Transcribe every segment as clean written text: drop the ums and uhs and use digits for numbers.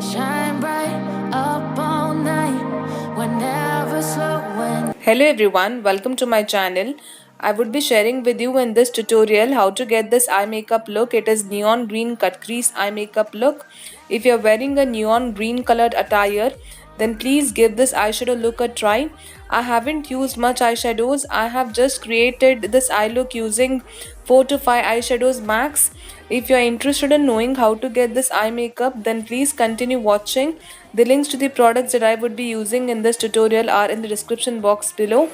Shine bright up all night. We're never slowing. Hello everyone, welcome to my channel. I would be sharing with you in this tutorial how to get this eye makeup look. It is neon green cut crease eye makeup look. If you are wearing a neon green colored attire, then please give this eyeshadow look a try. I haven't used much eyeshadows. I have just created this eye look using 4 to 5 eyeshadows max. If you are interested in knowing how to get this eye makeup, then please continue watching. The links to the products that I would be using in this tutorial are in the description box below.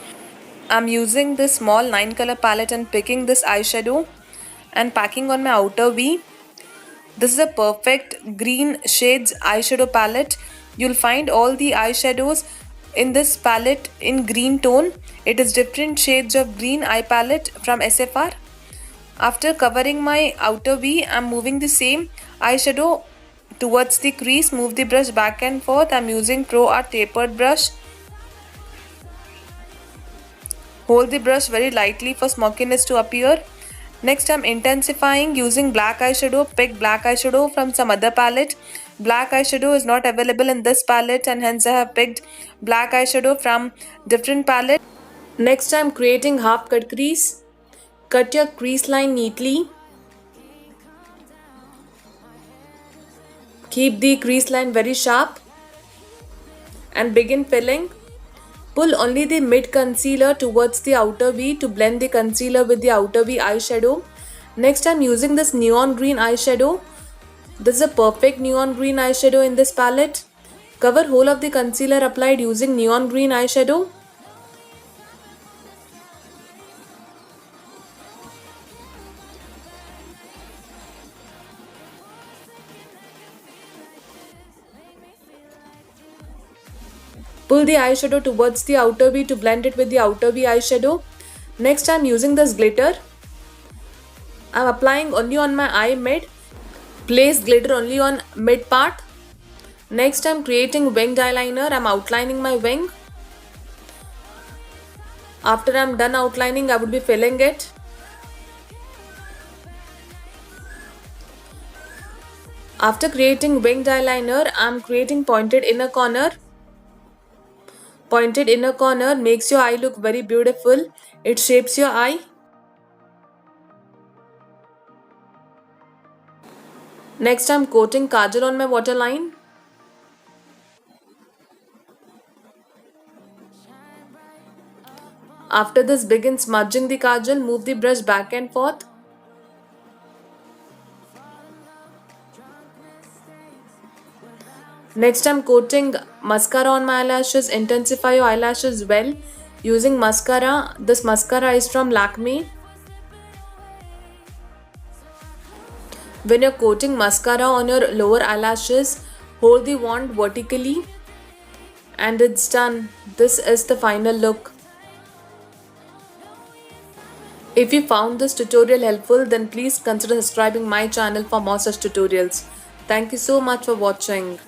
I'm using this small 9 color palette and picking this eyeshadow and packing on my outer V. This is a perfect green shades eyeshadow palette. You'll find all the eyeshadows in this palette in green tone. It is different shades of green eye palette from SFR. After covering my outer V, I'm moving the same eyeshadow towards the crease. Move the brush back and forth. I'm using Pro Art tapered brush. Hold the brush very lightly for smokiness to appear. Next, I'm intensifying using black eyeshadow. Pick black eyeshadow from some other palette. Black eyeshadow is not available in this palette and hence I have picked black eyeshadow from different palette. Next, I'm creating half cut crease. Cut your crease line neatly. Keep the crease line very sharp and begin filling. Pull only the mid concealer towards the outer V to blend the concealer with the outer V eyeshadow. Next, I'm using this neon green eyeshadow. This is a perfect neon green eyeshadow in this palette. Cover whole of the concealer applied using neon green eyeshadow. Pull the eyeshadow towards the outer V to blend it with the outer V eyeshadow. Next, I'm using this glitter. I'm applying only on my eye mid. Place glitter only on mid part. Next, I'm creating winged eyeliner. I'm outlining my wing. After I'm done outlining, I would be filling it. After creating winged eyeliner, I'm creating pointed inner corner. Pointed inner corner makes your eye look very beautiful. It shapes your eye. Next, I'm coating kajal on my waterline. After this, begin smudging the kajal. Move the brush back and forth. Next, I'm coating mascara on my eyelashes. Intensify your eyelashes well using mascara. This mascara is from Lakme. When you're coating mascara on your lower eyelashes, hold the wand vertically and it's done. This is the final look. If you found this tutorial helpful, then please consider subscribing my channel for more such tutorials. Thank you so much for watching.